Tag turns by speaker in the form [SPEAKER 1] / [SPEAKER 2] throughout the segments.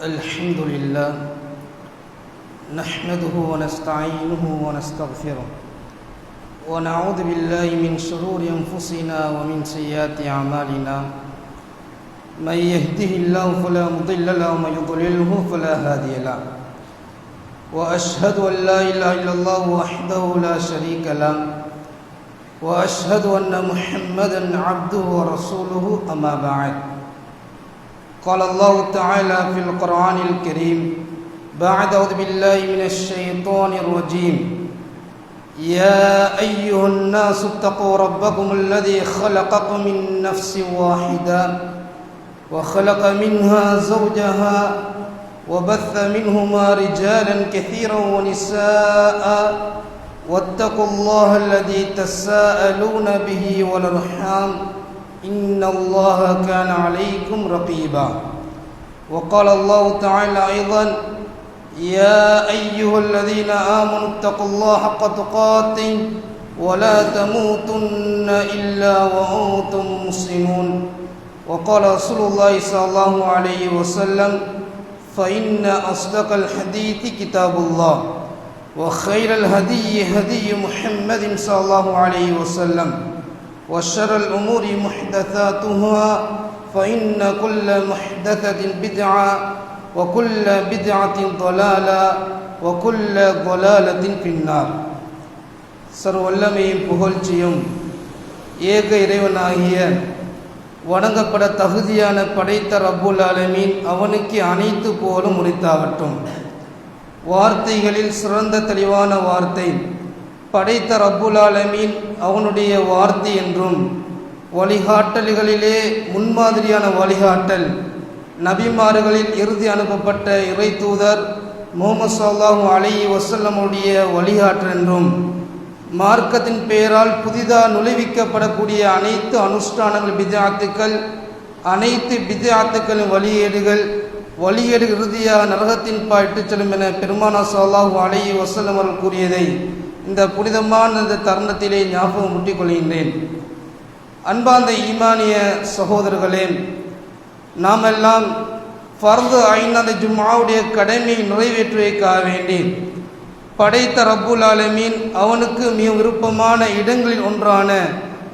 [SPEAKER 1] الحمد لله نحمده ونستعينه ونستغفره ونعوذ بالله من شرور أنفسنا ومن سيئات أعمالنا من يهده الله فلا مضل له ومن يضلله فلا هادي له وأشهد أن لا إله إلا الله وحده لا شريك له وأشهد أن محمدا عبده ورسوله أما بعد قال الله تعالى في القرآن الكريم بعد أعوذ بالله من الشيطان الرجيم يا أيها الناس اتقوا ربكم الذي خلقكم من نفس واحدة وخلق منها زوجها وبث منهما رجالا كثيرا ونساء واتقوا الله الذي تساءلون به والأرحام إن الله كان عليكم رقيبا وقال الله تعالى أيضا يا أيها الذين آمنوا اتقوا الله حق تقاته ولا تموتن إلا وأنتم مسلمون وقال رسول الله صلى الله عليه وسلم فإن أصدق الحديث كتاب الله وخير الهدي هدي محمد صلى الله عليه وسلم وشر الأمور محدثاتها فإن كل محدثة بدعة وكل بدعة ضلالة وكل ضلالة في النار சர்வல்லமையும் புகழ்ச்சியும் ஏக இறைவனாகிய வணங்கப்பட தகுதியான படைத்த ரப்புல் ஆலமீன் அவனுக்கு அனைத்து புகழும் உரித்தாகட்டும். வார்த்தைகளில் சிறந்த தெளிவான வார்த்தை படைத்த ரப்புல் ஆலமீன் அவனுடைய வார்த்தை என்றும், வழிகாட்டல்களிலே முன்மாதிரியான வழிகாட்டல் நபிமார்களில் இறுதி அனுப்பப்பட்ட இறை தூதர் முஹம்மது ஸல்லல்லாஹு அலைஹி வஸல்லமுடைய வழிகாட்டல் என்றும், மார்க்கத்தின் பெயரால் புதிதாக நுழைவிக்கப்படக்கூடிய அனைத்து அனுஷ்டானங்கள் பித்ஆத்துக்கள், அனைத்து பித்ஆத்துக்களின் வழியேடு இறுதியாக நரகத்தின் பாய்ட்டுச் செல்லும் என பெருமானார் ஸல்லல்லாஹு அலைஹி வஸல்லம் அவர்கள் கூறியதை இந்த புனிதமான இந்த தருணத்திலே ஞாபகம் முட்டிக் கொள்கின்றேன். அன்பார்ந்த ஈமானிய சகோதரர்களே, நாமெல்லாம் ஃபர்து ஐன் அந்த ஜும்ஆவுடைய கடமையை நிறைவேற்றுவதற்காக வேண்டி படைத்த ரப்புல் ஆலமீன் அவனுக்கு மிக விருப்பமான இடங்களில் ஒன்றான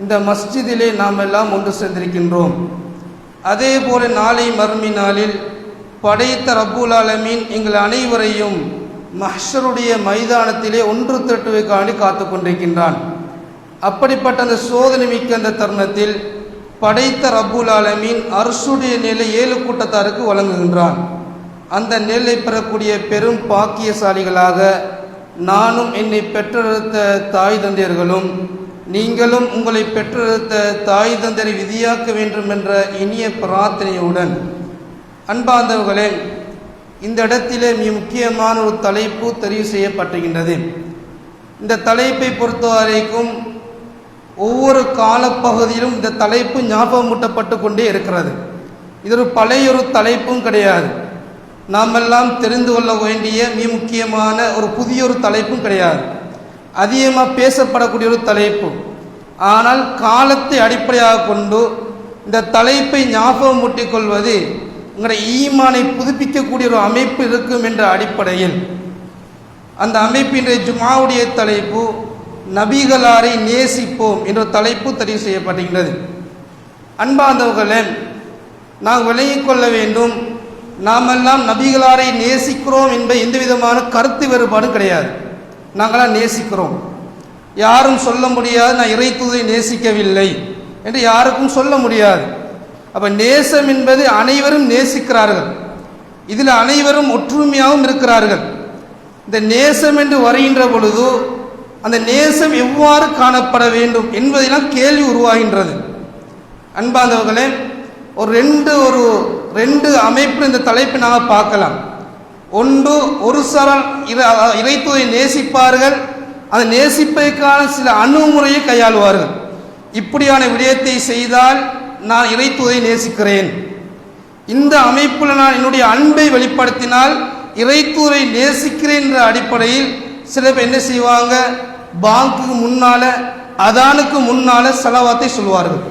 [SPEAKER 1] இந்த மஸ்ஜிதிலே நாம் எல்லாம் ஒன்று சேர்ந்திருக்கின்றோம். அதே போல நாளை மறுமை நாளில் படைத்த ரப்புல் ஆலமீன் எங்கள் அனைவரையும் மஹ்ஷருடைய மைதானத்திலே ஒன்று திரட்டுவதற்காண்டி காத்து கொண்டிருக்கின்றான். அப்படிப்பட்ட அந்த சோதனை மிக்க அந்த தருணத்தில் படைத்த ரப்புல் ஆலமீன் அர்ஷுடைய நிலை 7 கூட்டத்தாருக்கு வழங்குகின்றான். அந்த நிலை பெறக்கூடிய பெரும் பாக்கியசாலிகளாக நானும் என்னை பெற்றெடுத்த தாய் தந்தையர்களும் நீங்களும் உங்களை பெற்றெடுத்த தாய் தந்தையரை விதியாக்க வேண்டும் என்ற இனிய பிரார்த்தனையுடன், அன்பார்ந்தவர்களே, இந்த இடத்திலே மிக முக்கியமான ஒரு தலைப்பு தெரிவு செய்யப்பட்டுகின்றது. இந்த தலைப்பை பொறுத்தவரைக்கும் ஒவ்வொரு காலப்பகுதியிலும் இந்த தலைப்பு ஞாபகமூட்டப்பட்டு கொண்டே இருக்கிறது. இது ஒரு பழையொரு தலைப்பும் கிடையாது. நாமெல்லாம் தெரிந்து கொள்ள வேண்டிய மிக முக்கியமான ஒரு புதிய ஒரு தலைப்பும் கிடையாது. அதிகமாக பேசப்படக்கூடிய ஒரு தலைப்பு. ஆனால் காலத்தை அடிப்படையாக கொண்டு இந்த தலைப்பை ஞாபகம் மூட்டிக் கொள்வது உங்களுடைய ஈமானை புதுப்பிக்கக்கூடிய ஒரு அமைப்பு இருக்கும் என்ற அடிப்படையில் அந்த அமைப்பின் ஜும்ஆவுடைய தலைப்பு நபிகளாரை நேசிப்போம் என்ற தலைப்பு தெரிவு செய்யப்படுகின்றது. அன்பார்ந்தவர்களே, நாம் விளங்கிக் கொள்ள வேண்டும், நாமெல்லாம் நபிகளாரை நேசிக்கிறோம் என்பது எந்த விதமான கருத்து வேறுபாடும் கிடையாது. நாங்களாம் நேசிக்கிறோம். யாரும் சொல்ல முடியாது நான் இறை தூதரை நேசிக்கவில்லை என்று யாருக்கும் சொல்ல முடியாது. அப்ப நேசம் என்பது அனைவரும் நேசிக்கிறார்கள். இதில் அனைவரும் ஒற்றுமையாகவும் இருக்கிறார்கள். இந்த நேசம் என்று வருகின்ற பொழுது அந்த நேசம் எவ்வாறு காணப்பட வேண்டும் என்பதெல்லாம் கேள்வி உருவாகின்றது. அன்பார்ந்தவர்களே, ஒரு ரெண்டு அமைப்பு இந்த தலைப்பை நாம் பார்க்கலாம். ஒன்று, ஒரு சாரார் இறைத்துவதை நேசிப்பார்கள், அந்த நேசிப்பதற்கான சில அணுகுமுறையை கையாளுவார்கள். இப்படியான விடயத்தை செய்தால் நான் இறைத்துவதை நேசிக்கிறேன், இந்த அமைப்பில் நான் என்னுடைய அன்பை வெளிப்படுத்தினால் இறைத்துவதை நேசிக்கிறேன் என்ற அடிப்படையில் சில பேர் என்ன செய்வாங்க, பாங்குக்கு முன்னால அதானுக்கு முன்னால ஸலவாத்தை சொல்வார்கள்.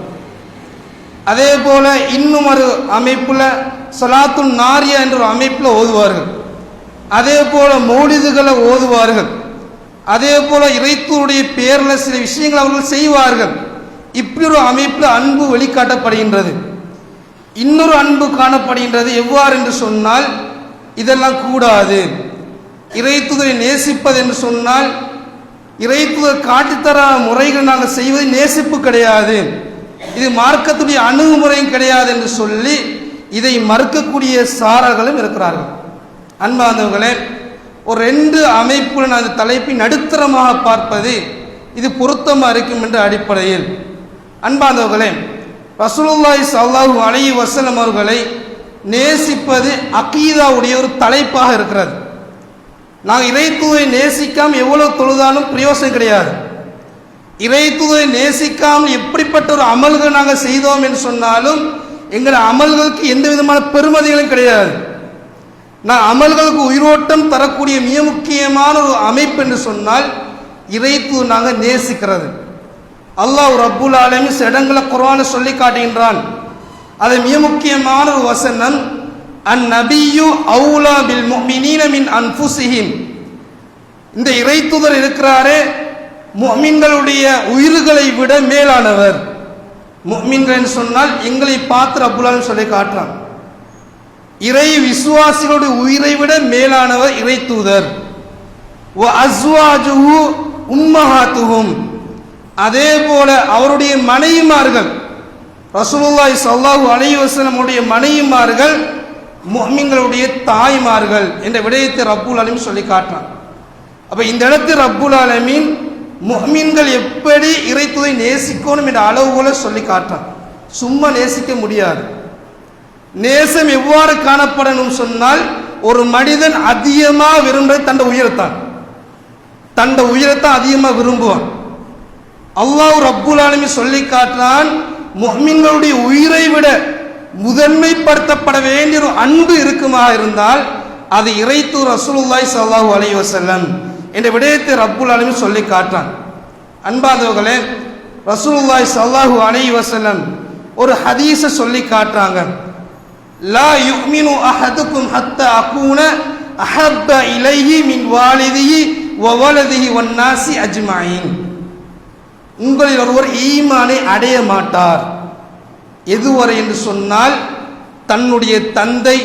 [SPEAKER 1] அதே போல இன்னும் ஒரு அமைப்பில் ஸலாத்துன் நாரியா என்ற ஒரு அமைப்பில் ஓதுவார்கள். அதே போல மௌலிதுகளை ஓதுவார்கள். அதே போல இறைத்தூருடைய பேரில் சில விஷயங்கள் அவர்கள் செய்வார்கள். இப்படி ஒரு அமைப்பில் அன்பு வெளிக்காட்டப்படுகின்றது. இன்னொரு அன்பு காணப்படுகின்றது. எவ்வாறு என்று சொன்னால், இதெல்லாம் கூடாது, இறைத்தூதரை நேசிப்பது என்று சொன்னால் இறைத்தூதர் காட்டித்தர முறைகள் நாங்கள் செய்வது நேசிப்பு கிடையாது, இது மார்க்கத்துடைய அணுகுமுறையும் கிடையாது என்று சொல்லி இதை மறுக்கக்கூடிய சாரர்களும் இருக்கிறார்கள். அன்பார்ந்தவர்களே, ஒரு 2 அமைப்புடன் அந்த தலைப்பை நடுத்தரமாக பார்ப்பது இது பொருத்தமாக இருக்கும் என்ற அடிப்படையில், அன்பார்ந்தவர்களே, ரசூலுல்லாஹி ஸல்லல்லாஹு அலைஹி வஸல்லம் அவர்களை நேசிப்பது அகீதாவுடைய ஒரு தலைப்பாக இருக்கிறது. நாங்கள் இறைத்தூதரை நேசிக்காமல் எவ்வளவு தொழுதாலும் பிரயோசனம் கிடையாது. இறைத்தூதரை நேசிக்காமல் எப்படிப்பட்ட ஒரு அமல்கள் நாங்கள் செய்தோம் என்று சொன்னாலும் எங்கள் அமல்களுக்கு எந்த விதமான பெருமதிகளும் கிடையாது. நான் அமல்களுக்கு உயிரோட்டம் தரக்கூடிய மிக முக்கியமான ஒரு அமைப்பு என்று சொன்னால் இறைத்தூதர் நாங்கள் நேசிக்கிறது. அல்லாஹ் ரப்புல் ஆலமீன் சில இடங்களை குர்ஆனை சொல்லி காட்டுகின்றான். அது மிக முக்கியமான ஒரு வசனம், அந்நபியு அவுலா பில் முஃமினீன மின் அன்ஃபுஸிஹிம். இந்த இறைத்தூதர் இருக்கிறாரே, முஃமின்களுடைய உயிர்களை விட மேலானவர். முஃமின்கள் என்று சொன்னால் எங்களை பார்த்து ரப்புல் ஆலமீன் சொல்லி காட்டுறான். இறை விசுவாசிகளுடைய உயிரை விட மேலானவர் இறைத்தூதர். வ அஸ்வாஜுஹு உம்மஹாத்துஹும். அதே போல அவருடைய மனைவிமார்கள், ரசூலுல்லாஹி ஸல்லல்லாஹு அலைஹி வஸல்லம் உடைய மனைவிமார்கள் முஃமின்களுடைய தாய்மார்கள் என்ற விடயத்தை ரப்புல் ஆலமீன் சொல்லி காட்டுறான். அப்ப இந்த இடத்தில் ரப்புல் ஆலமீன் முஃமின்கள் எப்படி இறைத்தூதரை நேசிக்கணும் என்ற அளவுகோலை சொல்லி காட்டுறான். சும்மா நேசிக்க முடியாது. நேசம் எவ்வாறு காணப்படணும் சொன்னால், ஒரு மனிதன் அதிகமாக விரும்புறது தன்னுடைய உயிரைத்தான், தன்னுடைய உயிரைத்தான் அதிகமாக விரும்புவான். அல்லாஹ் ரப்புல் ஆலமீன் சொல்லி காட்டுறான், முஃமின்களுடைய உயிரை விட முதன்மைப்படுத்தப்பட வேண்டிய ஒரு அன்பு இருக்குமா இருந்தால் அது இறைத்தூதர் ரசூலுல்லாஹி ஸல்லல்லாஹு அலைஹி வஸல்லம் என்ற விடயத்தை ரப்புல் ஆலமீன் சொல்லி காட்டுறான். அன்பார்ந்தவர்களே, ரசூலுல்லாஹி ஸல்லல்லாஹு அலைஹி வஸல்லம் ஒரு ஹதீஸை சொல்லி காட்டுறாங்க. லா யுமினு அஹதுக்கும் ஹத்தா அகூன அஹப்ப இலைஹி மின் வாலிதிஹி வ வலதிஹி வன் நாஸி அஜ்மஈன். உங்களில் ஒருவர் ஈமானை அடைய மாட்டார் எதுவரை என்று சொன்னால், தன்னுடைய தந்தை,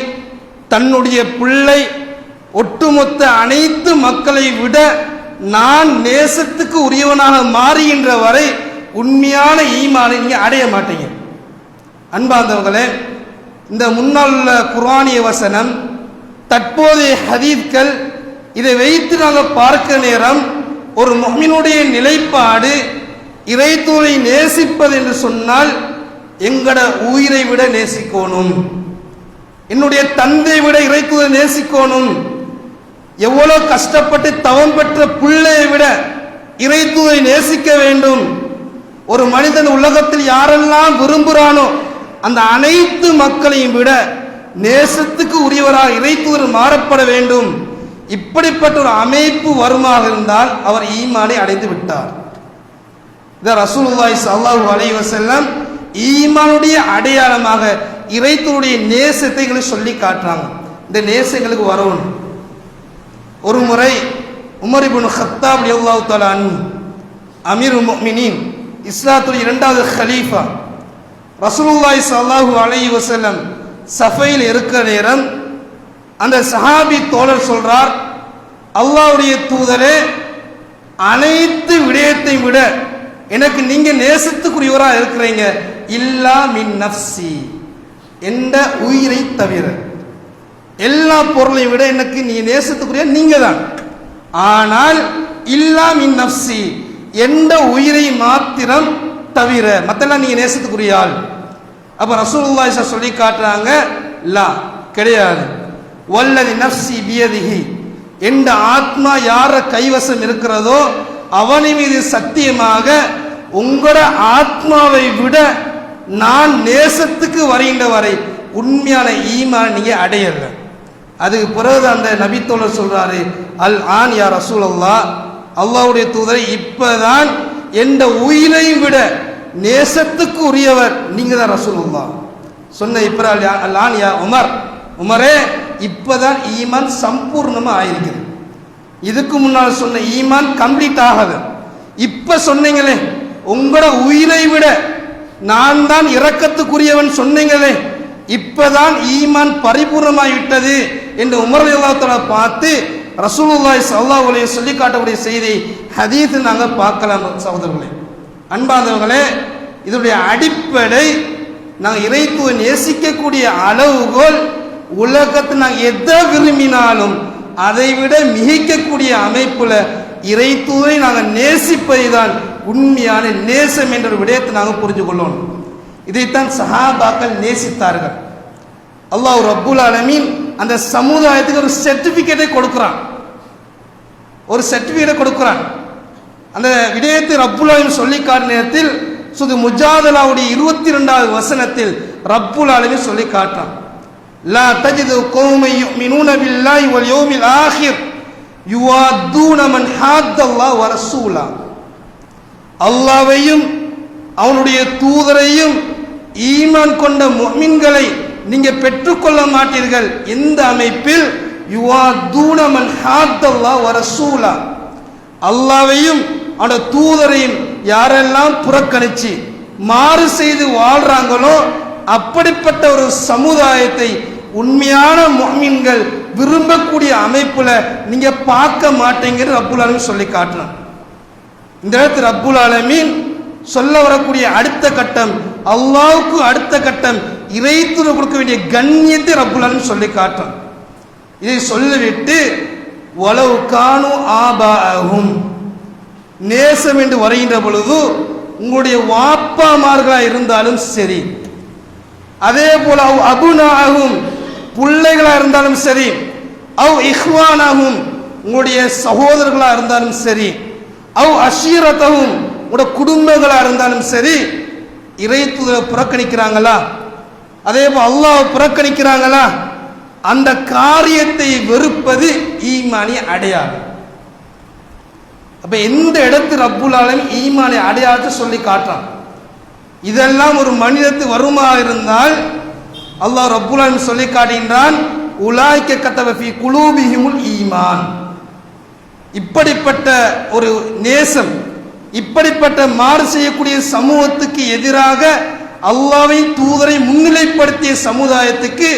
[SPEAKER 1] தன்னுடைய பிள்ளை, ஒட்டுமொத்த அனைத்து மக்களை விட நான் நேசத்துக்கு உரியவனாக மாறுகின்ற வரை உண்மையான ஈமானை நீங்க அடைய மாட்டீங்க. அன்பார்ந்தவர்களே, இந்த முன்னால் உள்ள குர்ஆனிய வசனம், தற்போதைய ஹதீஸ்கள், இதை வைத்து நாங்கள் பார்க்க நேரம் ஒரு முஃமினுடைய நிலைப்பாடு இறைத்தூதரை நேசிப்பது என்று சொன்னால் எங்கட உயிரை விட நேசிக்கணும், என்னுடைய தந்தை விட இறைத்தூதரை நேசிக்கணும், எவ்வளவு கஷ்டப்பட்டு தவம் பெற்ற பிள்ளையை விட இறைத்தூதரை நேசிக்க வேண்டும். ஒரு மனிதன் உலகத்தில் யாரெல்லாம் விரும்புகிறானோ அந்த அனைத்து மக்களையும் விட நேசத்துக்கு உரியவராக இறைத்தூதர் மாறப்பட வேண்டும். இப்படிப்பட்ட ஒரு அமைப்பு வருமாக இருந்தால் அவர் ஈமானை அடைந்து விட்டார். இத ரசூலுல்லாஹி ஸல்லல்லாஹு அலைஹி வஸல்லம் ஈமானுடைய அடையாளமாக இறைத்தூதருடைய நேசத்தை சொல்லி காட்டுறாங்க. இந்த நேசங்களுக்கு வரணும். ஒரு முறை உமர் இப்னு கத்தாப் ரலியல்லாஹு தஆலா அன்ஹு, அமீருல் முஃமினீன், இஸ்லாத்துடைய 2வது கலீஃபா, ரசூலுல்லாஹி ஸல்லல்லாஹு அலைஹி வஸல்லம் சஃபையில் இருக்கிற நேரம் அந்த சஹாபி தோழர் சொல்றார், அல்லாஹ்வுடைய தூதரே, அனைத்து விடயத்தை விட எனக்கு நீங்க நேசத்துக்குரியவராக இருக்கிறீங்க, இல்லா மின் நஃப்சி, என்ற உயிரை தவிர எல்லா பொருளையும் விட எனக்கு நீ நேசத்துக்குரிய நீங்க தான். ஆனால் இல்லா மின் நஃப்சி, எந்த உயிரை மாத்திரம் தவிர மத்தெல்லாம் நீங்க நேசத்துக்குரியாள். அப்ப ரசூலுல்லாஹி சொல்லி காட்டுறாங்க, லா, கிடையாது. வல்லதி நஃப்சி பியதிஹி, எந்த ஆத்மா யார கைவசம் இருக்கிறதோ அவனை மீது சத்தியமாக உங்களோட ஆத்மாவை விட நான் நேசத்துக்கு வருகின்ற வரை உண்மையான ஈமான் நீங்க அடையல. அதுக்கு பிறகு அந்த நபித்தோழர் சொல்றாரு, அல் ஆன் யா ரசூலல்லாஹ், அல்லாஹ்வுடைய தூதரை இப்பதான் எந்த உயிரையும் விட நேசத்துக்கு உரியவர் நீங்க தான் ரசூலுல்லாஹ். சொன்ன இப்ராஹிம் யா உமரே இப்பதான் ஈமான் சம்பூர்ணமா ஆயிருக்குது. இதுக்கு முன்னால் சொன்ன ஈமான் கம்ப்ளீட் ஆகாது. இப்ப சொன்னீங்களே உங்களோட உயிரை விட நான் தான் இரக்கத்துக்குரியவன் சொன்னீங்களே, இப்பதான் ஈமான் பரிபூர்ணமாய் விட்டது என்று உமர் ரலியல்லாஹு தஆலா பார்த்து ரசூலுல்லாஹி ஸல்லல்லாஹு அலைஹி வஸல்லம் சொல்லி காட்டக்கூடிய செய்தி ஹதீஸ் நாங்க பார்க்கலாம். சகோதரர்களே, அன்பார்ந்தவர்களே, இதனுடைய அடிப்படை நாங்கள் இறைத்துவை நேசிக்கக்கூடிய அளவுகோல் உலகத்தை நாங்கள் எதை விரும்பினாலும் அதை விட மிகைக்கக்கூடிய அமைப்புல இறைத்துவை நாங்கள் நேசிப்பதை தான் உண்மையான நேசம் என்ற விடயத்தை நாங்கள் புரிஞ்சு கொள்ளணும். இதைத்தான் சஹாபாக்கள் நேசித்தார்கள். அல்லாஹ் ரப்புல் ஆலமீன் அந்த சமுதாயத்துக்கு ஒரு சர்டிபிகேட்டை கொடுக்கிறான், ஒரு சர்டிபிகேட்டை கொடுக்கிறான். அந்த விடயத்தை ரப்புல் ஆலமீன் சொல்லி காட்டின நேரத்தில் சுது முஜாதலாவுடைய 22வது வசனத்தில் ரப்புல் ஆலமீன் சொல்லி காட்டுறான். லா தஜிது கௌமை யுமினூன பில்லாஹி வல் யௌமில் ஆகிர் யுவாதூன மன் ஹாத்தல்லாஹ் வ ரசூலா. அல்லாஹ்வையும் அவனுடைய தூதரையும் ஈமான் கொண்ட முஃமின்களை நீங்க பெற்றுக்கொள்ள மாட்டீர்கள். இந்த அமைப்பில் யுவாதூன மன் ஹாத்தல்லாஹ் வ ரசூலா, அல்லாஹ்வையும் அவனுடைய தூதரையும் யாரெல்லாம் புறக்கணிச்சு மாறு செய்து வாழ்றாங்களோ அப்படிப்பட்ட ஒரு சமுதாயத்தை உண்மையான முஃமின்கள் விரும்பக்கூடிய அமைப்புல நீங்க பார்க்க மாட்டீங்கன்னு ரப்புல் ஆலமீன் சொல்லி காட்டுறான். இந்த இடத்துல ரப்புல் ஆலமீன் சொல்ல வரக்கூடிய அடுத்த கட்டம், அல்லாஹ்வுக்கு அடுத்த கட்டம், இறைத்துவ கொடுக்க வேண்டிய கண்ணியத்தை ரப்புல் ஆலமீன் சொல்லி காட்டுறான். இதை சொல்லிவிட்டு வலவு கானு ஆபாஅஹும், நேசம் என்று வருகின்ற பொழுது உங்களுடைய வாப்பாமார்களாக இருந்தாலும் சரி, அதே போல அபுனாகும் பிள்ளைகளா இருந்தாலும் சரி, இஹ்வானாகும் உங்களுடைய சகோதரர்களா இருந்தாலும் சரி, அஷீரத்தகும் உங்களுடைய குடும்பங்களா இருந்தாலும் சரி, இறைத்துவரை புறக்கணிக்கிறாங்களா, அதே போல அல்லாஹ் புறக்கணிக்கிறாங்களா, அந்த காரியத்தை வெறுப்பது ஈமானிய அடையாளம். அப்ப எந்த இடத்தில் ரப்புல் ஆலமீன் ஈமானை அடையாளத்தை சொல்லி காட்டுறான். இதெல்லாம் ஒரு மனிதத்து வருமா இருந்தால் அல்லாஹ் ரப்புல் ஆலமீன் சொல்லி காட்டுகின்றான், உலாய்க்க கத்தப ஃபீ குலூபிஹிமுல் ஈமான். இப்படிப்பட்ட ஒரு நேசம், இப்படிப்பட்ட மாறு செய்யக்கூடிய சமூகத்துக்கு எதிராக அல்லாஹ்வை தூதரை முன்னிலைப்படுத்திய சமுதாயத்துக்கு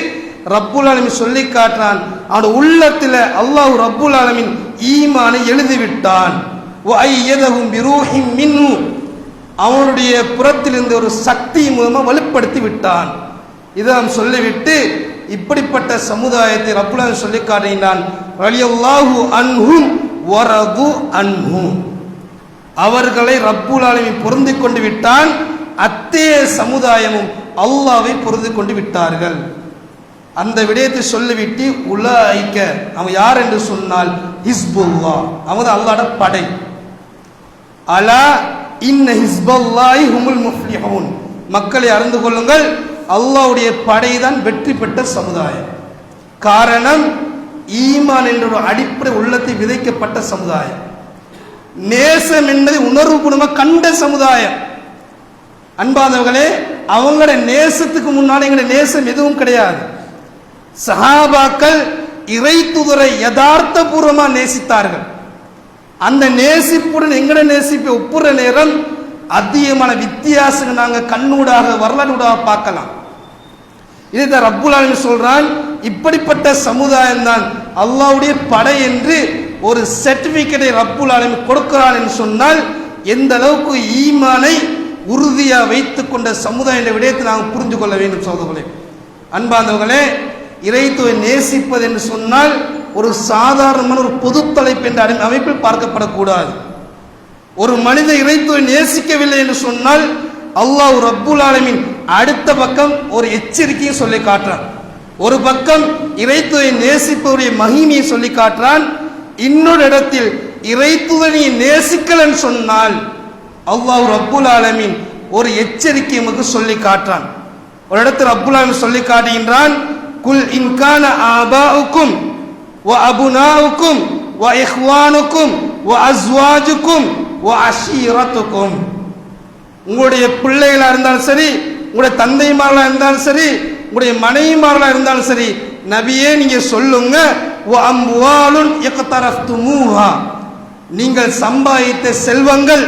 [SPEAKER 1] ரப்புல் ஆலமீன் சொல்லி காட்டுறான், அவனுடைய உள்ளத்தில் அல்லாஹ் ரப்புல் ஆலமீன் ஈமானை எழுதிவிட்டான். வஅய்யதஹும் பிரூஹிம் மின்ஹு, அவனுடைய புறத்திலிருந்து ஒரு சக்தி மூலமாக வலுப்படுத்தி விட்டான். இதை நாம் சொல்லிவிட்டு இப்படிப்பட்ட சமுதாயத்தை ரப்புல் ஆலமீன் சொல்லி காட்டுகிறான், ரலியல்லாஹு அன்ஹும் வரது அன்ஹு, அவர்களை ரப்புல் ஆலமீன் பொருந்தி கொண்டு விட்டான், அத்தகைய சமுதாயமும் அல்லாஹ்வை பொருந்தி கொண்டு விட்டார்கள். அந்த விடயத்தை சொல்லிவிட்டு உலாய்க்க, அவன் யார் என்று சொன்னால் ஹிஸ்புல்லாஹ், அவன் அல்லாஹ்வுடைய படை. அலா இன்ன ஹிஸ்பல்லாஹி ஹுமுல் முஃப்லிஹூன், மக்களை அறிந்து கொள்ளுங்கள், அல்லாஹ்வுடைய படை தான் வெற்றி பெற்ற சமுதாயம். காரணம், ஈமான் என்ற ஒரு அடிப்படை உள்ளத்தை விதைக்கப்பட்ட சமுதாயம், நேசம் என்பதை உணர்வுபூர்வமாக கண்ட சமுதாயம். அன்பானவர்களே, அவங்களோட நேசத்துக்கு முன்னால் எங்களுடைய நேசம் எதுவும் கிடையாது. சஹாபாக்கள் இறைத்துவரை யதார்த்த பூர்வமா நேசித்தார்கள். அந்த நேசிப்புடன் எங்கட நேசிப்பை ஒப்புற நேரம் அதிகமான வித்தியாசங்கள் நாங்கள் கண்ணூடாக வரலாற்றாக பார்க்கலாம். இதைத்தான் ரப்புல் ஆலமீன் சொல்றான், இப்படிப்பட்ட சமுதாயம் தான் அல்லாஹ்வுடைய படை என்று ஒரு சர்டிபிகேட்டை ரப்புல் ஆலமீன் கொடுக்கிறான் என்று சொன்னால் எந்த அளவுக்கு ஈமானை உறுதியா வைத்துக் கொண்ட சமுதாய விடயத்தை நாங்கள் புரிந்து கொள்ள வேண்டும். சகோதரர்களே, அன்பார்ந்தவர்களே, இறைத்துவை நேசிப்பது என்று சொன்னால் ஒரு சாதாரணமான ஒரு பொது தலைப்பு என்ற அமைப்பில் பார்க்கப்படக்கூடாது. ஒரு மனித இறைத்துவை நேசிக்கவில்லை என்று சொன்னால் அல்லாஹ் ரப்புல் ஆலமீன் அடுத்த பக்கம் ஒரு எச்சரிக்கையை சொல்லி காட்டுறான். ஒரு பக்கம் இறைத்துவை நேசிப்பவருடைய மகிமையை சொல்லி காட்டுறான், இன்னொரு இடத்தில் இறைத்துவனை நேசிக்கலன்னு சொன்னால் அல்லாஹ் ரப்புல் ஆலமீன் ஒரு எச்சரிக்கை நமக்கு சொல்லி காட்டுறான். ஒரு இடத்தில் ரப்புல் ஆலமீன் சொல்லி காட்டுகின்றான், குல் இன்கான ஆபாஉக்கும் வ அபுனாஉக்கும் வ இஹ்வானுக்கும் வ அஸ்வாஜுக்கும் வ அஷீரத்துக்கும். உங்களுடைய பிள்ளைகளாக இருந்தாலும் சரி, உங்களுடைய தந்தைமார்களாக இருந்தாலும் சரி, உங்களுடைய மனைவிமார்களாக இருந்தாலும் சரி, நபியே நீங்க சொல்லுங்க, அம்வாலுன் இக்தரஃப்துமூஹா, நீங்கள் சம்பாதித்த செல்வங்கள்,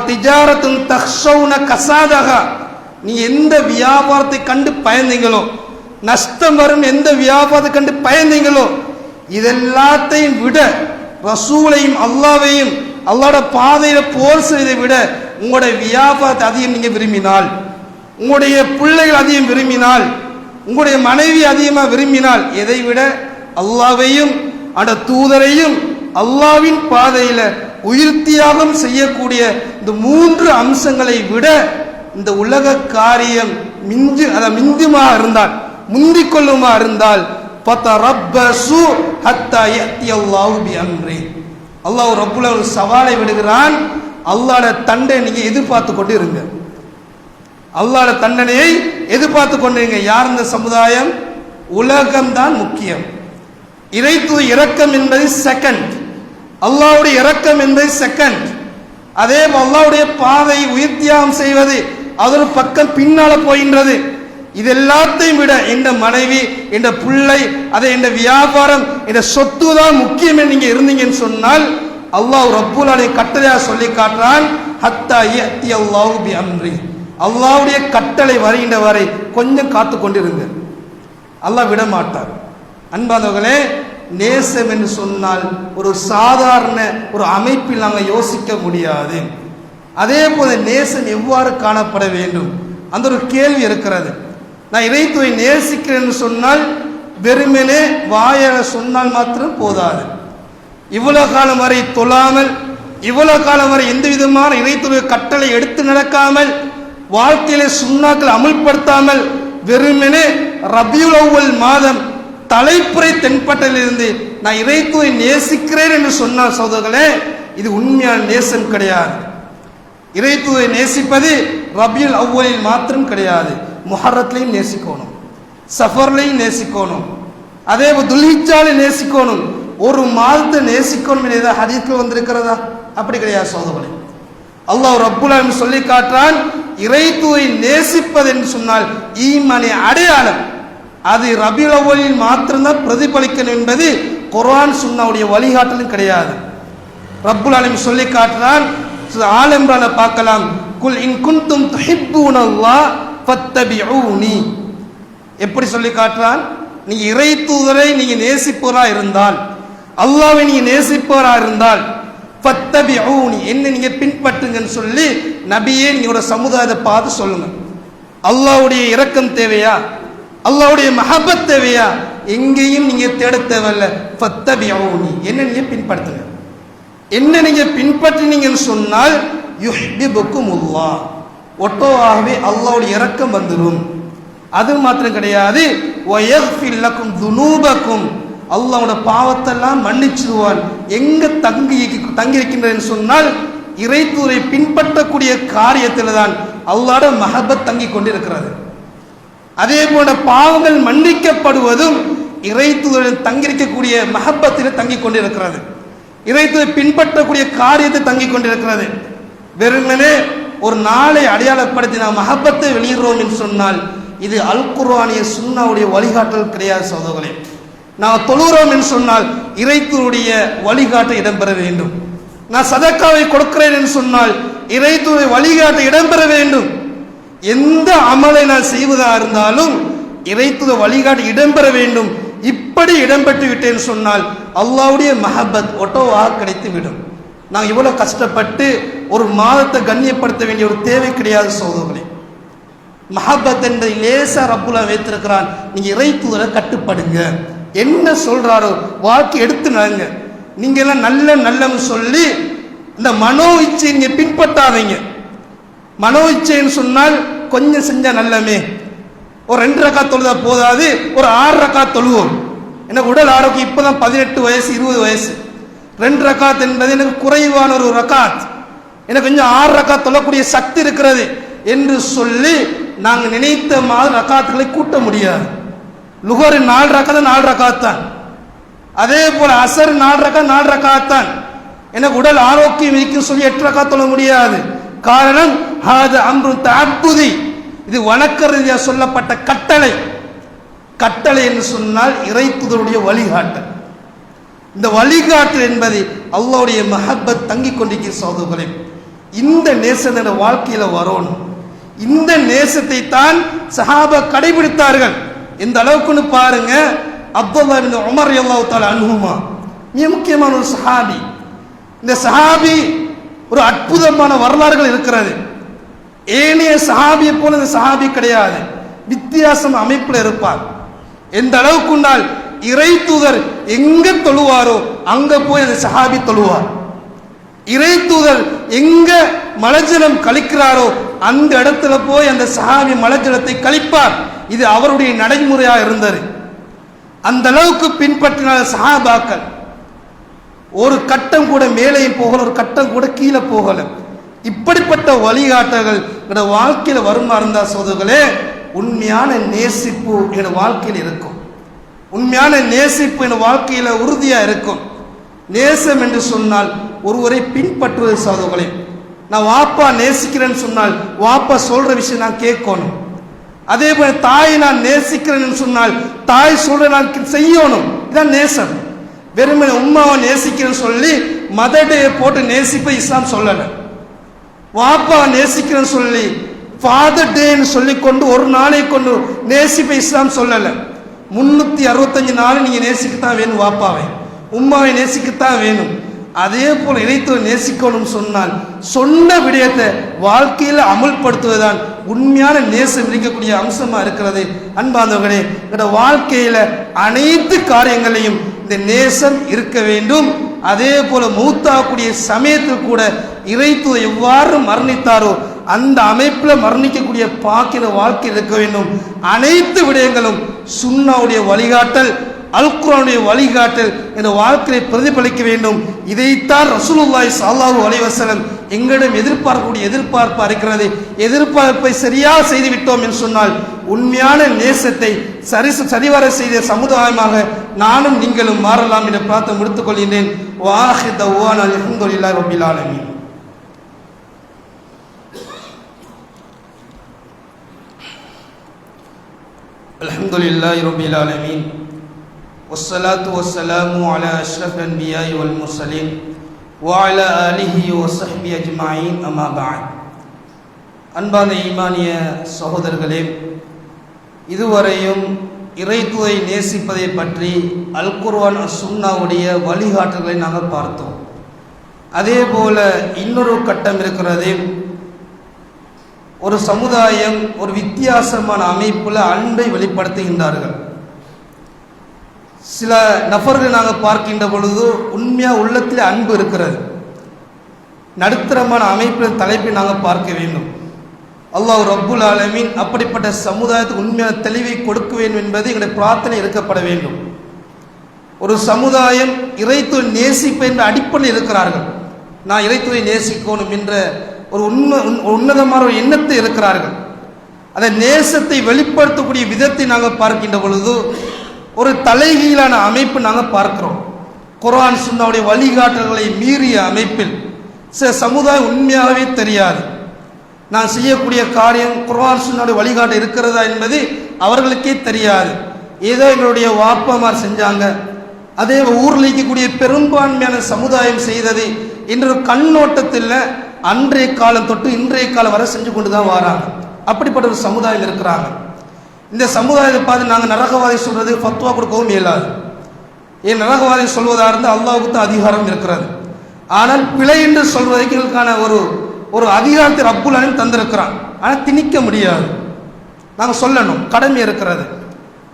[SPEAKER 1] திஜாரத்துன் தக்ஷௌன கசாதஹா, நீங்க எந்த வியாபாரத்தை கண்டு பயந்தீங்களோ, நஷ்டம் வரும் எந்த வியாபாரத்தை கண்டு பயந்தீங்களோ, இதெல்லாத்தையும் விட ரசூலையும் அல்லாஹ்வையும் அல்லாஹ்வோட பாதையில போர் செய்வதை விட உங்களுடைய வியாபாரத்தை அதிகம் நீங்க விரும்பினால், உங்களுடைய பிள்ளைகள் அதிகம் விரும்பினால், உங்களுடைய மனைவி அதிகமாக விரும்பினால், எதை விட அல்லாஹ்வையும் அந்த தூதரையும் அல்லாஹ்வின் பாதையில உயிர் தியாகம் செய்யக்கூடிய இந்த 3 அம்சங்களை விட இந்த உலக காரியம் மிஞ்சுமா இருந்தால், முந்திக் கொள்ளுமா இருந்தால், பதரப்பசு ஹத்தா யத்தி அல்லாஹு பி அம்ரி, அல்லாஹ் ரப்புல் ஒரு சவாலை விடுகிறான். அல்லாஹ்வுடைய தண்டனை நீங்க எதிர்பார்த்து கொண்டு இருங்க. அல்லாஹ்வுடைய தண்டனையை எதிர்பார்த்து கொண்டிருங்க. யார் இந்த சமுதாயம்? உலகம்தான் முக்கியம். இறைத்துவ இரக்கம் என்பது செகண்ட், அல்லாஹ்வுடைய இரக்கம் என்பது செகண்ட். அதே அல்லாஹ்வுடைய பாதை உயிர் தியாகம் செய்வது அது ஒரு பக்கம் பின்னால போகின்றது. இது எல்லாத்தையும் விட இந்த மனைவி, இந்த பிள்ளை, அதை இந்த வியாபாரம், இந்த சொத்து தான் முக்கியம் நீங்க இருந்தீங்கன்னு சொன்னால், அல்லாஹ் ரப்புல் ஆலமீன் கட்டளையா சொல்லி காட்டுறான், ஹத்தா யத்தி அல்லாஹு பி அம்ரி, அல்லாஹ்வுடைய கட்டளை வருகின்ற வரை கொஞ்சம் காத்து கொண்டிருங்க, அல்லாஹ் விட மாட்டார். அன்பானவர்களே, நேசம் என்று சொன்னால் ஒரு சாதாரண ஒரு அமைப்பில் நாங்கள் யோசிக்க முடியாது. அதே போல நேசம் எவ்வாறு காணப்பட வேண்டும் அந்த ஒரு கேள்வி இருக்கிறது. நான் இறைத்துவை நேசிக்கிறேன் என்று சொன்னால் வெறுமனே வாயால சொன்னால் மாத்திரம் போதாது. இவ்வளவு காலம் வரை தொழாமல், இவ்வளவு காலம் வரை எந்த விதமான இறைத்துவை கட்டளை எடுத்து நடக்காமல், வாழ்க்கையிலே சுன்னாக்கள் அமுல்படுத்தாமல், வெறுமனே ரபியுல் அவ்வல் மாதம் தலைப்புரை தென்பட்டலிருந்து நான் இறைத்துவை நேசிக்கிறேன் என்று சொன்னால் சகோதரர்களே, இது உண்மையான நேசம் கிடையாது. இறைத்துவை நேசிப்பது ரபியுல் அவ்வலில் மாத்திரம் கிடையாது, முஹர்ரத்லையும் நேசிக்கணும், சஃபர்லையும் நேசிக்கணும், அதே துல்ஹிஜ்ஜாலையும் நேசிக்கணும். ஒரு மாதத்தை நேசிக்கணும் என்று ஏதாவது ஹதீஸ்ல வந்திருக்கிறதா? அப்படி கிடையாது சகோதரர்களே. அல்லாஹ் ரப்புல் ஆலமீன் சொல்லி காட்டுறான், இறைத்துவை நேசிப்பது என்று சொன்னால் ஈமானிய அடையாளம், அது ரபியுல் அவ்வலில் மாத்திரம்தான் பிரதிபலிக்கணும் என்பது குர்ஆன் சுன்னாவுடைய வழிகாட்டலும் கிடையாது. ரப்புல் ஆலமீன் சொல்லி காட்டுறான், ஆல் இம்ரான்ல பார்க்கலாம், குல் இன் குன்தும் துஹிப்பூனல்லாஹ் ஃபத்தபிஊனி, எப்படி சொல்லி காட்டுறான், நீங்க இறை தூதரை நீங்க நேசிப்பவரா இருந்தால், அல்லாஹ்வை நீங்க நேசிப்பவரா இருந்தால், ஃபத்தபிஊனி, என்ன நீங்க பின்பற்றுங்கன்னு சொல்லி நபியே நீங்க சமுதாயத்தை பார்த்து சொல்லுங்க. அல்லாஹ்வுடைய இரக்கம் தேவையா, அல்லாஹ்வுடைய மஹப்பத் தேவையா, எங்கேயும் நீங்க தேட தேவையில்ல, ஃபத்தபிஊனி, என்ன நீங்க பின்பற்றுங்க. என்ன நீங்க பின்பற்றினீங்கன்னு சொன்னால் யுஹ்பிபுக்குமுல்லாஹ், ஒட்டோவாகவே அல்லாஹ்வுடைய இரக்கம் வந்துடும். அது மாத்திரம் கிடையாது, வயக்ஃபிர் லக்கும் துனூபக்கும், அல்லாஹ்வோட பாவத்தெல்லாம் மன்னிச்சிடுவான். எங்க தங்கி இருக்கின்றன்னு சொன்னால் இறைத்தூரை பின்பற்றக்கூடிய காரியத்தில் தான் அல்லாஹ்வோட மஹப்பத் தங்கி கொண்டிருக்கிறது. அதே போல பாவங்கள் மன்னிக்கப்படுவதும் இறைத்தூரில் தங்கியிருக்கக்கூடிய மஹப்பத்தில் தங்கி கொண்டிருக்கிறது, இறைத்தூரை பின்பற்றக்கூடிய காரியத்தை தங்கி கொண்டிருக்கிறது. வெறுமனே ஒரு நாளை அடையாளப்படுத்தி நாம் மஹப்பத்தை வெளியிடுறோம் என்று சொன்னால் இது அல் குர்ஆனிய சுன்னாவுடைய வழிகாட்டல் கிடையாது சகோதரர்களே. நான் தொழுகிறோம் என்று சொன்னால் இறைத்தூருடைய வழிகாட்ட இடம்பெற வேண்டும். நான் சதக்காவை கொடுக்கிறேன் என்று சொன்னால் இறைத்தூருடைய வழிகாட்ட இடம்பெற வேண்டும். எந்த அமலை நான் செய்வதா இருந்தாலும் இறைத்தூர வழிகாட்ட இடம்பெற வேண்டும். இப்படி இடம்பெற்று விட்டேன்னு சொன்னால் அல்லாஹ்வுடைய மஹப்பத் ஒட்டோவாக கிடைத்து விடும். நாங்கள் இவ்வளவு கஷ்டப்பட்டு ஒரு மாதத்தை கண்ணியப்படுத்த வேண்டிய ஒரு தேவை கிடையாது சகோதரர்களே. மஹப்பத் என்பதை லேசா ரப்புல்லா வைத்திருக்கிறான். நீங்க இறைத்தூதரை கட்டுப்படுங்க, என்ன சொல்றாரோ வாழ்க்கை எடுத்து நடங்க. நீங்க எல்லாம் நல்லன்னு சொல்லி இந்த மனோ இச்சை நீங்க பின்பற்றாதீங்க. மனோ இச்சைன்னு சொன்னால் கொஞ்சம் செஞ்சா நல்லமே, ஒரு 2 ரக்காத் தொழுதா போதாது, ஒரு 6 ரக்காத் தொழுவோம். எனக்கு உடல் ஆரோக்கியம் இப்பதான் 18 வயசு 20 வயசு, 2 ரக்காத் என்பது எனக்கு குறைவான ஒரு ரக்காத், எனக்கு கொஞ்சம் 6 ரக்காத் தொழக்கூடிய சக்தி இருக்கிறது என்று சொல்லி நாங்கள் நினைத்த மாதிரி ரக்காத்துகளை கூட்ட முடியாது. லுஹர் 4 ரக்காத் 4 ரக்காத் தான், அதே போல அசர் 4 ரக்காத் 4 ரக்காத் தான். எனக்கு உடல் ஆரோக்கியம் இருக்குன்னு சொல்லி 8 ரக்காத் தொழ முடியாது. காரணம் ஹாதா அம்ரு தஅப்புதி, இது வணக்க ரீதியாக சொல்லப்பட்ட கட்டளை. கட்டளை என்று சொன்னால் இறைத்துதருடைய வழிகாட்டல். இந்த வழிகாட்டல் என்பது அல்லாஹ்வுடைய மஹப்பத் தங்கிக் கொண்டிருக்கிற சகோதரர்களே, இந்த நேசம் என்ற வாழ்க்கையில வரணும். இந்த நேசத்தை தான் சஹாபா கடைபிடித்தார்கள். இந்த அளவுக்குன்னு பாருங்க, அப்துல்லாஹ் இப்னு உமர் ரலியல்லாஹு தஆலா அன்ஹுமா மிக முக்கியமான ஒரு சஹாபி. இந்த சஹாபி ஒரு அற்புதமான வரலாறுகள் இருக்கிறது. ஏனைய சஹாபியை போல இந்த சஹாபி கிடையாது, வித்தியாசம் அமைப்பில் இருப்பார். எந்த அளவுக்கு உண்டால் இறை தூதர் எங்க தொழுவாரோ அங்க போய் அந்த சஹாபி தொழுவார். இறை தூதர் எங்க மலஜலம் கழிக்கிறாரோ அந்த இடத்துல போய் அந்த சஹாபி மலஜலத்தை கழிப்பார். இது அவருடைய நடைமுறையாக இருந்தது. அந்த அளவுக்கு பின்பற்றின சஹாபாக்கள் ஒரு கட்டம் கூட மேலே போகல, ஒரு கட்டம் கூட கீழே போகல. இப்படிப்பட்ட வழிகாட்டல்கள் என்னோட வாழ்க்கையில் வருமா இருந்தா சோதர்களே, உண்மையான நேசிப்பு என்னோட வாழ்க்கையில் இருக்கும். உண்மையான நேசிப்பு என் வாழ்க்கையில உறுதியா இருக்கும். நேசம் என்று சொன்னால் ஒருவரை பின்பற்றுவது சகோதரர்களே. நான் வாப்பா நேசிக்கிறேன்னு சொன்னால் வாப்பா சொல்ற விஷயம் நான் கேட்கணும். அதே போல தாயை நான் நேசிக்கிறேன்னு சொன்னால் தாய் சொல்ற நான் செய்யணும். இதான் நேசம். வெறுமனே உம்மாவை நேசிக்கிறேன்னு சொல்லி மதடையை போட்டு நேசிப்பை இஸ்லாம் சொல்லல. வாப்பா நேசிக்கிறேன்னு சொல்லி ஃபாதர் டேன்னு சொல்லி கொண்டு ஒரு நாளை கொண்டு நேசிப்பை இஸ்லாம் சொல்லல. 365 நாள் நீங்க நேசிக்கத்தான் வேணும், வாப்பாவை உம்மாவை நேசிக்கத்தான் வேணும். அதே போல இறைத்துவ நேசிக்கணும் சொன்னால் சொன்ன விடயத்தை வாழ்க்கையில் அமல்படுத்துவதுதான் உண்மையான நேசம் இருக்கக்கூடிய அம்சமா இருக்கிறது. அன்பார்ந்தவர்களே, என்னோட வாழ்க்கையில அனைத்து காரியங்களையும் இந்த நேசம் இருக்க வேண்டும். அதே போல மௌத்தாக்கூடிய சமயத்தில் கூட இறைத்துவ எவ்வாறு மரணித்தாரோ அந்த அமைப்பில் மரணிக்கக்கூடிய பாக்கின வாழ்க்கை இருக்க வேண்டும். அனைத்து விடயங்களும் சுன்னாவுடைய வழிகாட்டல், அல் குர்ஆனுடைய வழிகாட்டல் என்ற வாழ்க்கையை பிரதிபலிக்க வேண்டும். இதைத்தான் ரசூலுல்லாஹி ஸல்லல்லாஹு அலைஹி வஸல்லம் எங்களிடம் எதிர்பார்க்கக்கூடிய எதிர்பார்ப்பு இருக்கிறது. எதிர்பார்ப்பை சரியாக செய்து விட்டோம் என்று சொன்னால் உண்மையான நேசத்தை சரிவர செய்த சமுதாயமாக நானும் நீங்களும் மாறலாம் என்ற பிரார்த்தனை முடித்துக் கொள்கிறேன். வாஹிர் தஅவானா அல்ஹம்துலில்லாஹி ரப்பில் ஆலமீன். அல்ஹம்துலில்லாஹி ரப்பில் ஆலமீன். வஸ்ஸலாத்து வஸ்ஸலாமு அலா அஷ்ரஃபில் அன்பியாஇ வல் முர்ஸலீன் வ அலா ஆலிஹி வ ஸஹ்பிஹி அஜ்மஈன். அம்மா பஅத். அன்பான ஈமானிய சகோதரர்களே, இதுவரையும் இறைத்துவை நேசிப்பதை பற்றி அல் குர்ஆன் சுன்னாவுடைய வழிகாட்டுதலை நாங்கள் பார்த்தோம். அதே போல இன்னொரு கட்டம் இருக்கிறது. ஒரு சமுதாயம் ஒரு வித்தியாசமான அமைப்பில் அன்பை வெளிப்படுத்துகின்றார்கள். சில நபர்கள் நாங்கள் பார்க்கின்ற பொழுது உண்மையா உள்ளத்தில் அன்பு இருக்கிறது. நடுத்தரமான அமைப்பில் தலைப்பை நாங்கள் பார்க்க வேண்டும். அல்லாஹ் ரப்புல் ஆலமீன் அப்படிப்பட்ட சமுதாயத்துக்கு உண்மையான தெளிவை கொடுக்க வேண்டும் என்பது எங்களுடைய பிரார்த்தனை இருக்கப்பட வேண்டும். ஒரு சமுதாயம் இறைத்துவை நேசிப்பு என்ற அடிப்படையில் இருக்கிறார்கள். நான் இறைத்துவை நேசிக்கணும் என்ற ஒரு உன்னதமான ஒரு எண்ணத்தை இருக்கிறார்கள். அந்த நேசத்தை வெளிப்படுத்தக்கூடிய விதத்தை நாங்கள் பார்க்கின்ற பொழுது ஒரு தலைகீழான அமைப்பு நாங்கள் பார்க்கிறோம். குர்ஆன் சுன்னாவுடைய வழிகாட்டல்களை மீறிய அமைப்பில் சில சமுதாயம் உண்மையாகவே தெரியாது. நான் செய்யக்கூடிய காரியம் குர்ஆன் சுன்னாவுடைய வழிகாட்ட இருக்கிறதா என்பது அவர்களுக்கே தெரியாது. ஏதோ எங்களுடைய வாப்பமார் செஞ்சாங்க, அதே ஊரில் இருக்கக்கூடிய பெரும்பான்மையான சமுதாயம் செய்தது என்ற கண்ணோட்டத்தில் அன்றைய காலம் தொட்டு இன்றைய காலம் வரை செஞ்சு கொண்டு தான் வராங்க. அப்படிப்பட்ட ஒரு சமுதாயம் இருக்கிறாங்க. இந்த சமுதாயத்தை பார்த்து நாங்கள் நரகவாதி சொல்றது ஃபத்வா கொடுக்கவும் இயலாது. ஏன் நரகவாதி சொல்வதாக இருந்தால் அல்லாஹ்வுக்கு தான் அதிகாரம் இருக்கிறது. ஆனால் பிழை என்று சொல்வதற்கு எங்களுக்கான ஒரு அதிகாரத்தை ரப்புல் ஆலமீன் தந்திருக்கிறான். ஆனால் திணிக்க முடியாது, நாங்கள் சொல்லணும், கடமை இருக்கிறது.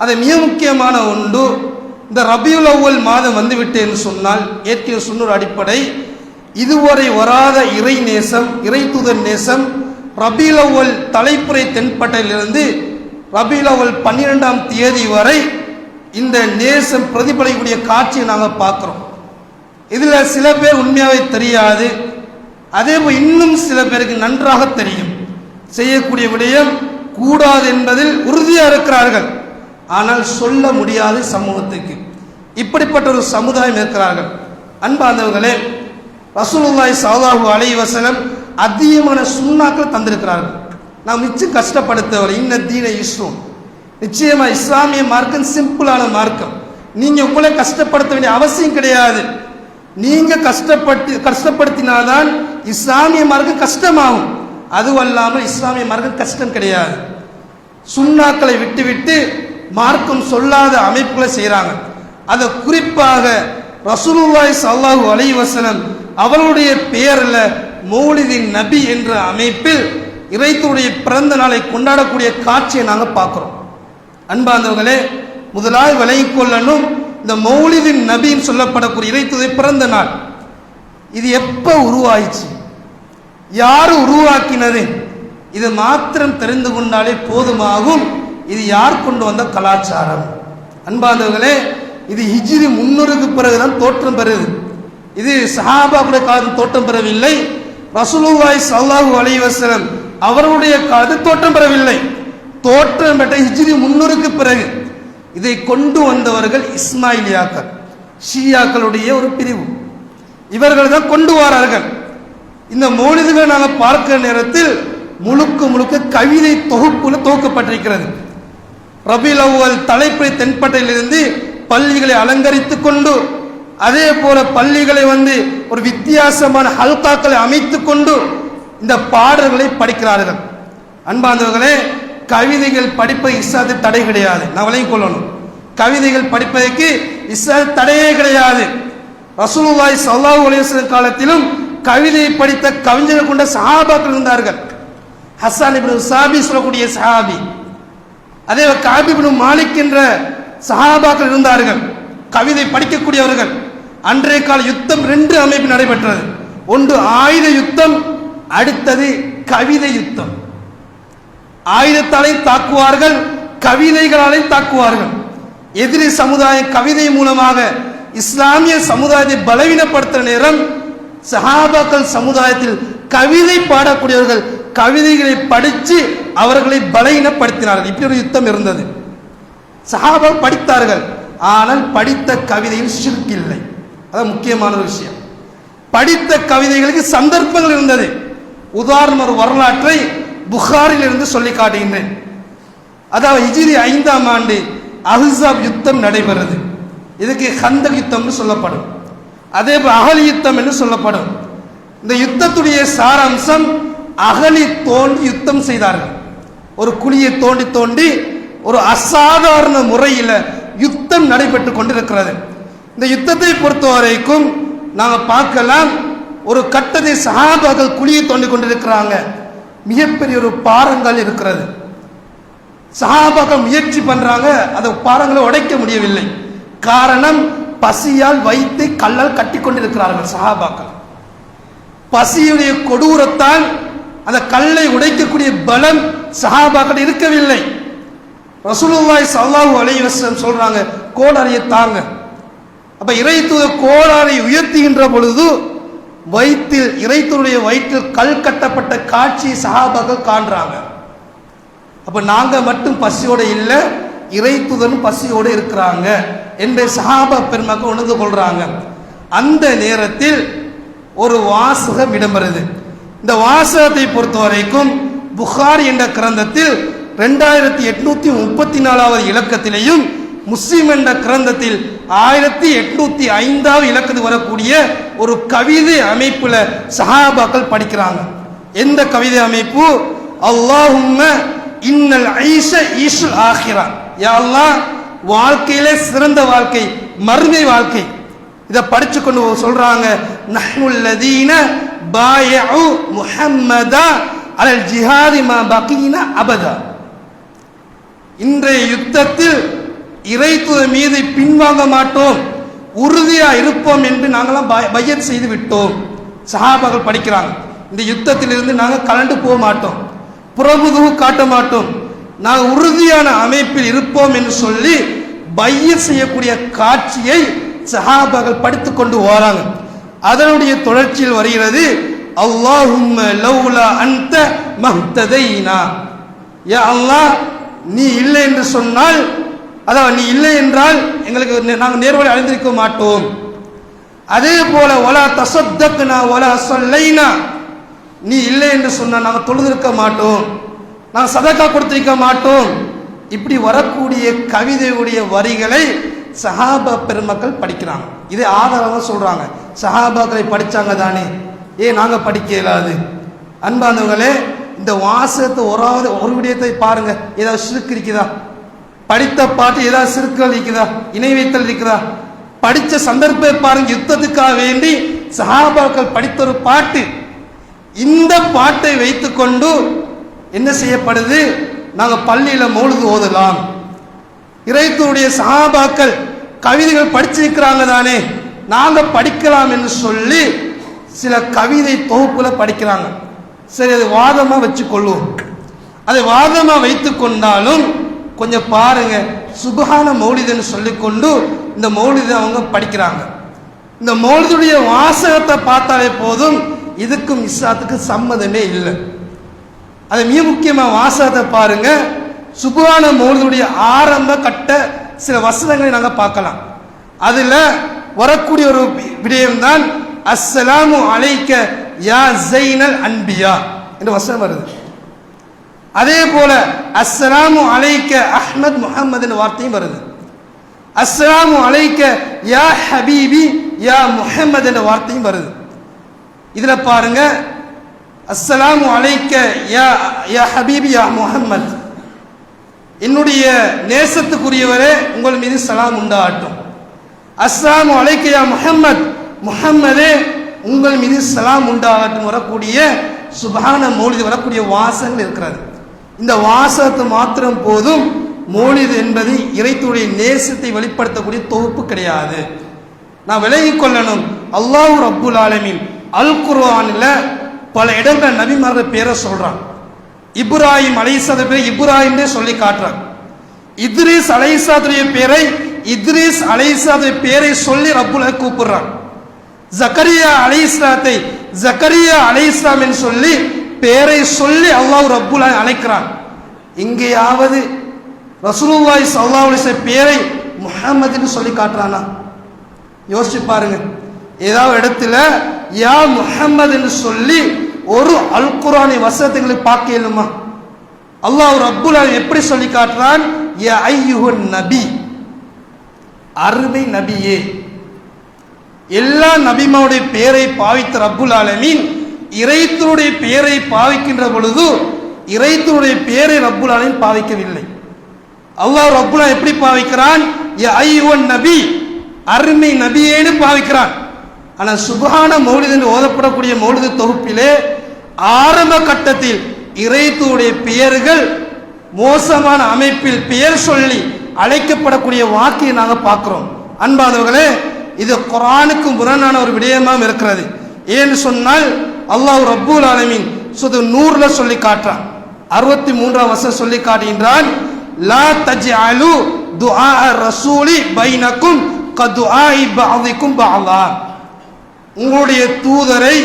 [SPEAKER 1] அது மிக முக்கியமான ஒன்று. இந்த ரபியுல் அவ்வல் மாதம் வந்துவிட்டு என்று சொன்னால் ஏற்கனவே சொன்ன ஒரு அடிப்படை, இதுவரை வராத இறை நேசம், இறை தூதர் நேசம் ரபியுல் அவ்வல் தலைப்புரை தென்பட்டதிலிருந்து ரபியுல் அவ்வல் 12ஆம் தேதி வரை இந்த நேசம் பிரதிபலிக்கக்கூடிய காட்சியை நாங்கள் பார்க்கிறோம். இதில் சில பேர் உண்மையாகவே தெரியாது, அதே போல் இன்னும் சில பேருக்கு நன்றாக தெரியும். செய்யக்கூடிய விடயம் கூடாது என்பதில் உறுதியாக இருக்கிறார்கள், ஆனால் சொல்ல முடியாது சமூகத்துக்கு. இப்படிப்பட்ட ஒரு சமுதாயம் இருக்கிறார்கள். அன்பார்ந்தவர்களே, ரசூலுல்லாஹி ஸல்லல்லாஹு அலைஹி வஸல்லம் அதிகமான சுண்ணாக்கள் தந்திருக்கிறார்கள். நாம் மிச்சம் கஷ்டப்படுத்தவர் இன்ன தீன இஸ்லாம், நிச்சயமா இஸ்லாமிய மார்க்கம் சிம்பிளான மார்க்கம். நீங்க உங்களை கஷ்டப்படுத்த வேண்டிய அவசியம் கிடையாது. நீங்க கஷ்டப்படுத்தினாதான் இஸ்லாமிய மார்க்கம் கஷ்டமாகும். அதுவல்லாமல் இஸ்லாமிய மார்க்கம் கஷ்டம் கிடையாது. சுண்ணாக்களை விட்டுவிட்டு மார்க்கம் சொல்லாத அமைப்புகளை செய்கிறாங்க. அதை குறிப்பாக ரசூலுல்லாஹி ஸல்லல்லாஹு அலைஹி வஸல்லம் அவர்களுடைய பெயரில் மௌலிதின் நபி என்ற அமைப்பில் இறைத்தூருடைய பிறந்த நாளை கொண்டாடக்கூடிய காட்சியை நாங்கள் பார்க்குறோம். அன்பார்ந்தவர்களே, முதலாவது விலகிக் கொள்ளணும், இந்த மௌலிதின் நபின்னு சொல்லப்படக்கூடிய இறைத்தூருடைய பிறந்த நாள் இது எப்போ உருவாயிச்சு, யார் உருவாக்கினது, இது மாத்திரம் தெரிந்து கொண்டாலே போதுமாகும். இது யார் கொண்டு வந்த கலாச்சாரம்? அன்பார்ந்தவர்களே, இது ஹிஜ்ரி 300க்கு பிறகுதான் தோற்றம் பெறுது. இது சஹாபாவுடைய காலத்தில் தோற்றம் பெறவில்லை. ரசூலுல்லாஹி ஸல்லல்லாஹு அலைஹி வஸல்லம் அவருடைய காலத்தில் தோற்றம் பெறவில்லை. தோற்றம் பெற்ற ஹிஜ்ரி 300க்கு பிறகு இதை கொண்டு வந்தவர்கள் இஸ்மாயிலியாக்கள், ஷியாக்களுடைய ஒரு பிரிவு. இவர்கள் தான் கொண்டு வரார்கள். இந்த மௌலிதுகளை நாங்கள் பார்க்கிற நேரத்தில் முழுக்க முழுக்க கவிதை தொகுப்புல துவக்கப்பட்டிருக்கிறது. ரபீல் அவ்வல் தலைப்பை தென்பட்டையிலிருந்து பள்ளிகளை அலங்கரித்துக் கொண்டு, அதே போல பள்ளிகளை ஒரு வித்தியாசமான ஹல்காக்களை அமைத்துக் கொண்டு இந்த பாடல்களை படிக்கிறார்கள். அன்பார்ந்தவர்களே, கவிதைகள் படிப்பது இஸ்லாத்தில் தடை கிடையாது. நான் விளங்கிக் கொள்ளணும், கவிதைகள் படிப்பதற்கு இஸ்லாத்தில் தடையே கிடையாது. ரசூலுல்லாஹி ஸல்லல்லாஹு அலைஹி வஸல்லம் காலத்திலும் கவிதையை படித்த கவிஞர்கள் கொண்ட சஹாபாக்கள் இருந்தார்கள். ஹஸ்ஸான் இப்னு சாபி சொல்லக்கூடிய சஹாபி, அதே கஅப் இப்னு மாலிக் என்ற சஹாபாக்கள் இருந்தார்கள், கவிதை படிக்கக்கூடியவர்கள். அன்றைய கால யுத்தம் 2 அமைப்பு நடைபெற்றது. ஒன்று ஆயுத யுத்தம், அடுத்தது கவிதை யுத்தம். ஆயுதத்தாலையும் தாக்குவார்கள், கவிதைகளாலையும் தாக்குவார்கள். எதிரி சமுதாயம் கவிதை மூலமாக இஸ்லாமிய சமுதாயத்தை பலவீனப்படுத்துற நேரம் சஹாபாக்கள் சமுதாயத்தில் கவிதை பாடக்கூடியவர்கள் கவிதைகளை படித்து அவர்களை பலவீனப்படுத்தினார்கள். இப்படி ஒரு யுத்தம் இருந்தது. சஹாபாக்கள் படித்தார்கள், ஆனால் படித்த கவிதையில் ஷிர்க் இல்லை. அதான் முக்கியமான ஒரு விஷயம். படித்த கவிதைகளுக்கு சந்தர்ப்பங்கள் இருந்தது. உதாரணம், ஒரு வரலாற்றை புகாரில் இருந்து சொல்லி காட்டுகின்றேன். அதாவது ஹிஜ்ரி 5ஆம் ஆண்டு அஹ்ஸாப் யுத்தம் நடைபெறுது. இதுக்கு கந்தக் யுத்தம்னு சொல்லப்படும், அதே போல் அகலி யுத்தம் என்று சொல்லப்படும். இந்த யுத்தத்துடைய சாராம்சம், அகலி தோண்டி யுத்தம் செய்தார்கள். ஒரு குழியை தோண்டி தோண்டி ஒரு அசாதாரண முறையில் யுத்தம் நடைபெற்று கொண்டிருக்கிறது. இந்த யுத்தத்தை பொறுத்த வரைக்கும் நாங்கள் பார்க்கலாம், ஒரு கட்டத்தை சஹாபாக்கள் குழியை தோண்டி கொண்டிருக்கிறாங்க. மிகப்பெரிய ஒரு பாறங்கள் இருக்கிறது. சஹாபாக்கள் முயற்சி பண்றாங்க, அந்த பாறங்களை உடைக்க முடியவில்லை. காரணம், பசியால் வயிற்றை கல்லால் கட்டி கொண்டிருக்கிறார்கள் சஹாபாக்கள். பசியுடைய கொடூரத்தால் அந்த கல்லை உடைக்கக்கூடிய பலம் சஹாபாக்கள் இருக்கவில்லை. ரசூலுல்லாஹி ஸல்லல்லாஹு அலைஹி வஸல்லம் சொல்றாங்க, கோடாரியை தாங்க. அப்ப இறைத்தூதர் கோடாரை உயர்த்துகின்ற பொழுது வயிற்றில், இறைத்தூருடைய வயிற்றில் கல் கட்டப்பட்ட காட்சியை சஹாபாக்கள் காண்றாங்க. அப்ப நாங்க மட்டும் பசியோட இல்லை, இறைத்தூதரும் பசியோடு இருக்கிறாங்க என்று சஹாபா பெருமக்கள் உணர்ந்து கொள்றாங்க. அந்த நேரத்தில் ஒரு வாசகம் இடம்பெறுது. இந்த வாசகத்தை பொறுத்த வரைக்கும் புகாரி என்ற கிரந்தத்தில் 2834வது இலக்கத்திலேயும், முஸ்லிம் என்ற கிரந்தத்தில் 1805வது இலக்கத்தில் வரக்கூடிய ஒரு கவிதை அமைப்புல சஹாபாக்கள் படிக்கிறாங்க. எந்த கவிதை அமைப்பு? அல்லாஹும்ம இன்னல் ஐஷ ஈஷுல் ஆஹிரா, யா அல்லாஹ், வாழ்க்கையிலே சிறந்த வாழ்க்கை மறுமை வாழ்க்கை. இதை படிச்சு கொண்டு சொல்றாங்க, நஹ்னுல் லதீன பாயஉ முஹம்மதா அலல் ஜிஹாதி மா பகீனா அபதா. இன்றைய யுத்தத்தில் இறைத்தூதர் மீது பின்வாங்க மாட்டோம், உறுதியா இருப்போம் என்று நாங்களாம் பையத் செய்து விட்டோம். சஹாபாக்கள் படிக்கிறாங்க, இந்த யுத்தத்திலிருந்து நாங்கள் கலண்டு போக மாட்டோம், புறமுதுகு காட்ட மாட்டோம், நாங்கள் உறுதியான அமைப்பில் இருப்போம் என்று சொல்லி பையத் செய்யக்கூடிய காட்சியை சஹாபாக்கள் படித்துக் கொண்டு வராங்க. அதனுடைய தொடர்ச்சியில் வருகிறது, அல்லாஹும்ம லௌலா அன்த மஹ்ததைனா, யா அல்லாஹ், நீ இல்லை என்று சொன்னால், அதாவது நீ இல்லை என்றால் எங்களுக்கு நாங்கள் நேர்வழி அடைந்திருக்க மாட்டோம். அதே போல வலா தசத்தக்னா வலா ஸல்லைனா, நீ இல்லை என்று சொன்னால் நாங்கள் தொழுதிருக்க மாட்டோம், நாங்கள் சதக்கா கொடுத்திருக்க மாட்டோம். இப்படி வரக்கூடிய கவிதையுடைய வரிகளை சஹாபா பெருமக்கள் படிக்கிறாங்க. இதை ஆதாரமாக சொல்றாங்க. சஹாபாக்களை படிச்சாங்க தானே, நாங்கள் படிக்க இயலாது? அன்பானவர்களே, இந்த வாசகத்தை ஒரு விடயத்தை பாருங்க. ஏதாவது சிறுக்கு இருக்குதா? படித்த பாட்டு ஏதாவது சிறுக்குகள் இருக்குதா? இணை வைத்தல் இருக்குதா? படித்த சந்தர்ப்பத்தை பாருங்க. யுத்தத்துக்காக வேண்டி சஹாபாக்கள் படித்த ஒரு பாட்டு. இந்த பாட்டை வைத்துக்கொண்டு என்ன செய்யப்படுது? நாங்கள் பள்ளியில மௌலிது ஓதலாம், இறைத்தூருடைய சஹாபாக்கள் கவிதைகள் படிச்சிருக்கிறாங்க தானே, நாங்க படிக்கலாம் என்று சொல்லி சில கவிதை தொகுப்புல படிக்கிறாங்க. சரி, அது வாதமா வச்சு கொள்ளுவோம். அதை வாதமா வைத்துக் கொண்டாலும் கொஞ்சம் பாருங்க, சுபஹான மௌலிதுன்னு சொல்லிக்கொண்டு இந்த மௌலிதை அவங்க படிக்கிறாங்க. இந்த மௌலிதுடைய வாசகத்தை பார்த்தாலே போதும், இதுக்கும் இஸ்லாத்துக்கு சம்மதமே இல்லை. அது மிக முக்கியமா வாசகத்தை பாருங்க. சுபஹான மௌலிதுடைய ஆரம்ப கட்ட சில வசனங்களை நாங்க பார்க்கலாம். அதுல வரக்கூடிய ஒரு விடயம்தான் அஸ்ஸலாமு அலைக்க யா ஸைனல் அன்பியா என்ற வசனம் வருது. அதே போல அஸ்ஸலாமு அலைக்க அஹ்மத் முஹம்மது என்ற வார்த்தையும் வருது. அஸ்ஸலாமு அலைக்க யா ஹபீபி யா முஹம்மது என்ற வார்த்தையும் வருது. இதுல பாருங்க, அஸ்ஸலாமு அலைக்க யா ஹபீபி யா முஹம்மத், என்னுடைய நேசத்துக்குரியவரே உங்கள் மீது சலாம் உண்டாகட்டும். அஸ்ஸலாமு அலைக்க யா முஹம்மத், முஹம்மதே உங்கள் மீது சலாம் உண்டாகட்டும் வரக்கூடிய சுபஹான மௌலிது வரக்கூடிய வாசகங்கள் இருக்கிறது. இந்த வாசகத்தை மாத்திரம் போதும். மௌலிது என்பது இறைத்துடைய நேசத்தை வெளிப்படுத்தக்கூடிய தொகுப்பு கிடையாது. நான் விலகிக் கொள்ளணும். அல்லாஹ் ரப்புல் ஆலமீன் அல் குர்ஆன்ல பல இடங்கள் நபிமார்கள் பேரை சொல்றான். இப்ராஹிம் அலைஹிஸ்ஸலாம் பேரை இப்ராஹிம்னே சொல்லி காட்டுறான். இத்ரீஸ் அலைஹிஸ்ஸலாத்துடைய பேரை இத்ரீஸ் அலைஹிஸ்ஸலாத்துடைய பேரை சொல்லி ரப்புல் கூப்பிடுறான். ஜக்கரியா அலைஹிஸ்ஸலாத்தை ஜக்கரியா அலைஹிஸ்ஸலாம் என்று சொல்லி பேரை சொல்லி அல்லாஹ் ரப்புல் அழைக்கிறான். எங்கேயாவது ரசூலுல்லாஹி ஸல்லல்லாஹு அலைஹி வஸல்லம் பேரை முஹம்மதுன்னு சொல்லி காட்டுறானா? யோசிச்சு பாருங்க. ஏதாவது இடத்துல யா முஹம்மது என்று சொல்லி ஒரு அல் குர்ஆனை வசனங்களை பார்க்க இயலுமா? அல்லாஹ் ரப்புல் ஆலமீன் எப்படி சொல்லி காட்டுறான்? யா அய்யுஹன் நபி, அருமை நபியே. எல்லா நபிமாவுடைய பெயரை பாவித்த ரப்புல் ஆலமீன் இறைத்தூருடைய பெயரை பாவிக்கின்ற பொழுது இறைத்தூருடைய பெயரை ரப்புல் ஆலமீன் பாவிக்கவில்லை. அல்லாஹ் ரப்புல் ஆலமீன் எப்படி பாவிக்கிறான்? யா அய்யுஹன் நபி, அருமை நபியேன்னு பாவிக்கிறான். ஆனால் சுபஹான மௌலிது என்று ஓதப்படக்கூடிய மௌலிது தொகுப்பிலே ஆரம்ப கட்டத்தில் இறைத்தூருடைய பெயர்கள் மோசமான அமைப்பில் பெயர் சொல்லி அழைக்கப்படக்கூடிய வாக்கியை நாங்கள் பார்க்கிறோம். அன்பானவர்களே, இது குர்ஆனுக்கு முரணான ஒரு விடயமாக இருக்கிறது. ஏன்னு சொன்னால் அல்லாஹ் ரப்புல் ஆலமீன் சூரா நூர்ல சொல்லி காட்டுறான். 63ஆம் வசனம் சொல்லி காட்டுகின்றான், லா தஜ்அலு துஆ ரசூலி பைனக்கும் கதுஆஇ பஅதிக்கும் பஅதா. உங்களுடைய தூதரை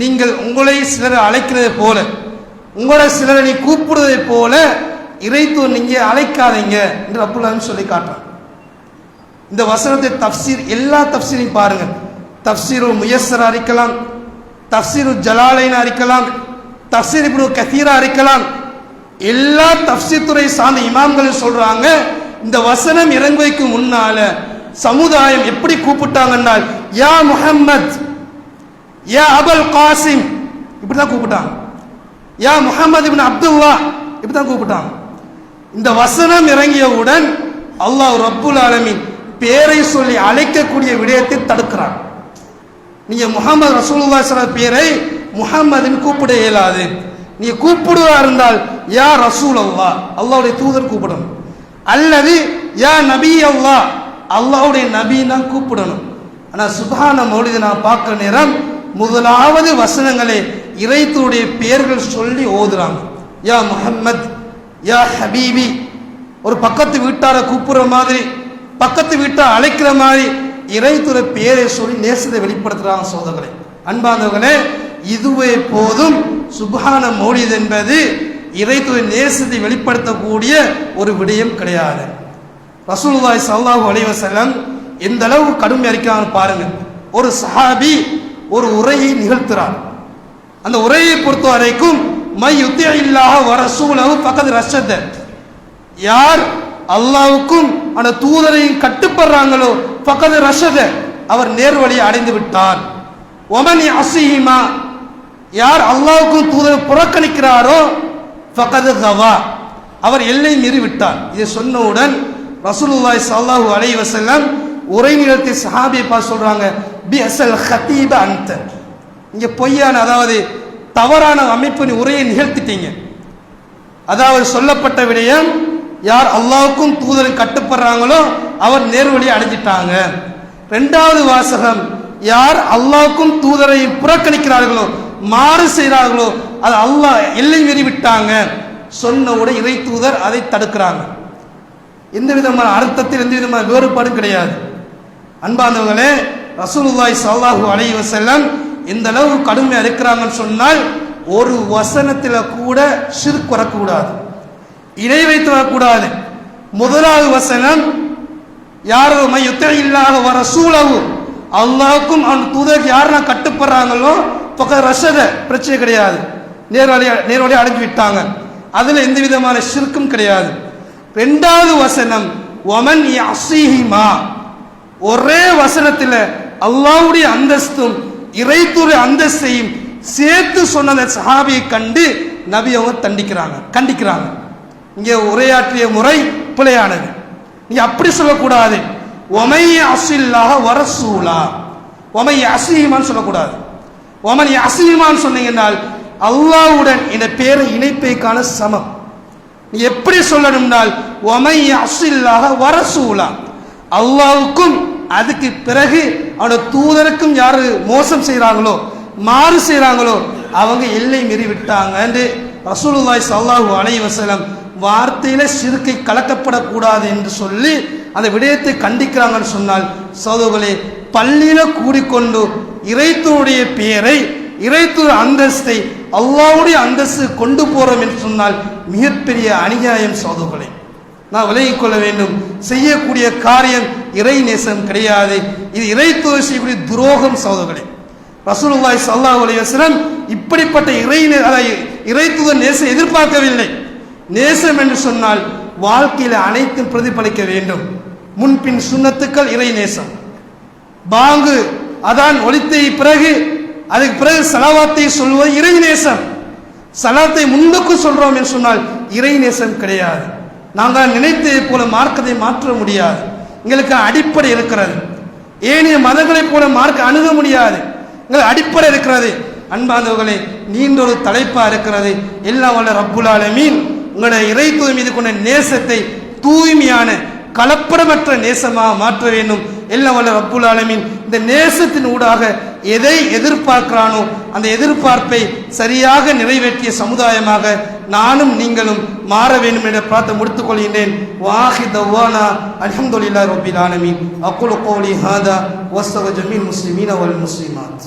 [SPEAKER 1] நீங்கள் உங்களை சிலரை அழைக்கிறதை போல, உங்களை சிலரை நீ கூப்பிடுவதை போல இறைத்தூர் நீங்க அழைக்காதீங்க என்று ரப்புல் ஆலமீன் சொல்லி காட்டுறான். இந்த வசனத்தை தஃப்சீர் எல்லா தஃப்சீரையும் பாருங்க. தஃப்சீருல் முயஸ்ஸரா இருக்கலாம், தஃப்சீருல் ஜலாலைனா இருக்கலாம், தஃப்சீர் இப்னு கஸீரா இருக்கலாம். எல்லா தஃப்சீர் துறை சார்ந்த இமாம்கள் சொல்றாங்க, இந்த வசனம் இறங்குவதற்கு முன்னால சமுதாயம் எப்படி கூப்பிட்டாங்கன்னா யா முஹம்மத், யா அபுல் காசிம், இப்படிதான் கூப்பிட்டாங்க. யா முஹம்மது இப்னு அப்துல்லா, இப்படிதான் கூப்பிட்டாங்க. இந்த வசனம் இறங்கியவுடன் அல்லாஹ் ரப்புல் ஆலமீன் பேரை சொல்லி அழைக்கக்கூடிய விடயத்தை தடுக்கிறான். நீங்க முஹம்மது ரசூலுல்லாஹி ஸல்லல்லாஹு அலைஹி பேரை முஹம்மதுன்னு கூப்பிட இயலாது. நீங்க கூப்பிடுவா இருந்தால் யா ரசூல் அல்லாஹ், அல்லாஹ்வுடைய தூதர் கூப்பிடணும், அல்லது யா நபி அல்லாஹ், அல்லாஹ்வுடைய நபி தான் கூப்பிடணும். ஆனா சுப்ஹான மௌலிதை நான் பார்க்கிற நேரம் முதலாவது வசனங்களே இறைத்தூருடைய பெயர்கள் சொல்லி ஓதுறாங்க. யா முஹம்மத், யா ஹபீபி, ஒரு பக்கத்து வீட்டார கூப்பிடுற மாதிரி, பக்கத்து வீட்டார் அழைக்கிற மாதிரி இறைத்துறை பெயரை சொல்லி நேசத்தை வெளிப்படுத்துறாங்க. சோதர்களே, அன்பானவர்களே, இதுவே போதும். சுப்ஹான மௌலித் என்பது இறைத்துறை நேசத்தை வெளிப்படுத்தக்கூடிய ஒரு விடயம் கிடையாது. ரசூலுல்லாஹி ஸல்லல்லாஹு அலைஹி வஸல்லம் எந்த அளவு கடுமையா இருக்காங்க பாருங்க. ஒரு சஹாபி ஒரு உரையை நிகழ்த்துறார். அந்த உரையை பொறுத்த வரைக்கும் மை யுத்தியில்லாஹ வ ரசூலஹு ஃபகத் ரஷத, யார் அல்லாஹ்வுக்கும் அந்த தூதரையும் கட்டுப்படுறாங்களோ ஃபகத் ரஷத, அவர் நேர்வழியை அடைந்து விட்டார். ஒமன் அஸிஹிமா, யார் அல்லாஹ்வுக்கும் தூதரை புறக்கணிக்கிறாரோ ஃபகத் கவா, அவர் எல்லை மீறி விட்டார். இதை சொன்னவுடன் ரசூலுல்லாஹி ஸல்லல்லாஹு அலைஹி வஸல்லம் உரை நிகழ்த்தி சஹாபியை பார்த்து சொல்றாங்க, பி அஸல் ஹதீப அன்த, இங்க பொய்யான அதாவது தவறான அமைப்பு உரையை நிகழ்த்திட்டீங்க. அதாவது சொல்லப்பட்ட விடயம் யார் அல்லாஹ்வுக்கும் தூதரை கட்டுப்படுறாங்களோ அவர் நேர்வழி அடைஞ்சிட்டாங்க. இரண்டாவது வாசகம், யார் அல்லாஹ்வுக்கும் தூதரை புறக்கணிக்கிறார்களோ மாறு செய்கிறார்களோ அது அல்லாஹ் எல்லை மீறி விட்டாங்க. சொன்னவுடன் இறை தூதர் அதை தடுக்கிறாங்க. எந்த விதமான அர்த்தத்தில் எந்த விதமான வேறுபாடும் கிடையாது. அன்பானவர்களே, ரசூலுல்லாஹி ஸல்லல்லாஹு அலைஹி வஸல்லம் இந்த அளவு கடுமையா இருக்கிறாங்கன்னு சொன்னால் ஒரு வசனத்தில் கூட ஷிர்க் வரக்கூடாது, இணை வைத்து வரக்கூடாது. முதலாவது வசனம், யாரோ யுத்தியில்லாஹ வ ரசூலஹு, அல்லாஹ்வுக்கும் அவன் தூதருக்கு யார் நான் கட்டுப்படுறாங்களோ ஃபகத் ரஷத, பிரச்சனை கிடையாது, நேர்வழி அடைஞ்சு விட்டாங்க. அதுல எந்த விதமான ஷிர்க்கும் கிடையாது. இரண்டாவது வசனம், வமன் யஸிஹிமா, ஒரே வசனத்தில் அல்லாஹ்வுடைய அந்தஸ்தும் இறைத்துறை அந்தஸ்தையும் சேர்த்து சொன்ன அந்த சஹாபியை கண்டு நபி அவங்க கண்டிக்கிறாங்க. இங்கே உரையாற்றிய முறை பிழையானது. நீங்க அப்படி சொல்லக்கூடாது. ஒமை அஸில்லாஹ வ ரசூலா, ஒமை அஸிஹிமான்னு சொல்லக்கூடாது. ஒமன் அஸிஹிமான்னு சொன்னீங்கன்னால் அல்லாஹ்வுடன் இந்த பேரை இணைப்பைக்கான சமம். நீ எப்படி சொல்லணும்னால் ஒமை அஸில்லாஹ வ ரசூலா, அல்லாஹ்வுக்கும் அதுக்கு பிறகு அவனோட தூதருக்கும் யாரு மோசம் செய்கிறாங்களோ மாறு செய்கிறாங்களோ அவங்க எல்லை மீறி விட்டாங்க என்று ரசூலுல்லாஹி ஸல்லல்லாஹு அலைஹி வஸல்லம் வார்த்தையில ஷிர்க்கை கலக்கப்படக்கூடாது என்று சொல்லி அந்த விடயத்தை கண்டிக்கிறாங்கன்னு சொன்னால் சகோதரர்களே, பள்ளியில கூடிக்கொண்டு இறைத்தூருடைய பெயரை இறைத்தூர் அந்தஸ்தை அல்லாஹ்வுடைய அந்தஸ்து கொண்டு போறோம் என்று சொன்னால் மிகப்பெரிய அநியாயம் சகோதரர்களே. நான் விலகிக் கொள்ள வேண்டும். செய்யக்கூடிய காரியம் இறை நேசம் கிடையாது, இது இறைத்தூதர் செய்யக்கூடிய துரோகம் சகோதரர்களே. ரசூலுல்லாஹி ஸல்லல்லாஹு அலைஹி வஸல்லம் இப்படிப்பட்ட இறைத்தூதர் நேசம் எதிர்பார்க்கவில்லை. நேசம் என்று சொன்னால் வாழ்க்கையில் அனைத்தும் பிரதிபலிக்க வேண்டும். முன்பின் சுன்னத்துக்கள் இறை நேசம், பாங்கு அதான் ஒலித்த பிறகு அதுக்கு பிறகு சலவாத்தை சொல்வது இறை நேசம். சலாத்தை முன்னுக்கு சொல்றோம் என்று சொன்னால் இறை நேசம் கிடையாது. நாங்கள் நினைத்ததை போல மார்க்கத்தை மாற்ற முடியாது. எங்களுக்கு அடிப்படை இருக்கிறது. ஏனைய மதங்களைப் போல மார்க்க அணுக முடியாது. எங்களுக்கு அடிப்படை இருக்கிறது. அன்பார்ந்தவர்களே, நீண்ட ஒரு தலைப்பா இருக்கிறது. எல்லாம் வல்ல ரப்புல் ஆலமீன் உங்களுடைய இறைத்துவம் மீது கொண்ட நேசத்தை தூய்மையான கலப்படமற்ற நேசமாக மாற்ற வேண்டும். எல்லாம் வல்ல ரப்புல் ஆலமீன் இந்த நேசத்தின் ஊடாக எதை எதிர்பார்க்கிறானோ அந்த எதிர்பார்ப்பை சரியாக நிறைவேற்றிய சமுதாயமாக நானும் நீங்களும் மாற வேண்டும் என்ற பிரார்த்தனை முடித்துக் கொள்கின்றேன். வாஹி தவானா அல்ஹம்துலில்லாஹி ரப்பில் ஆலமீன். அகுலு கௌலி ஹாதா வஸ்தக்ஃபிரு ஜமீல் முஸ்லிமீன வல் முஸ்லிமாத்.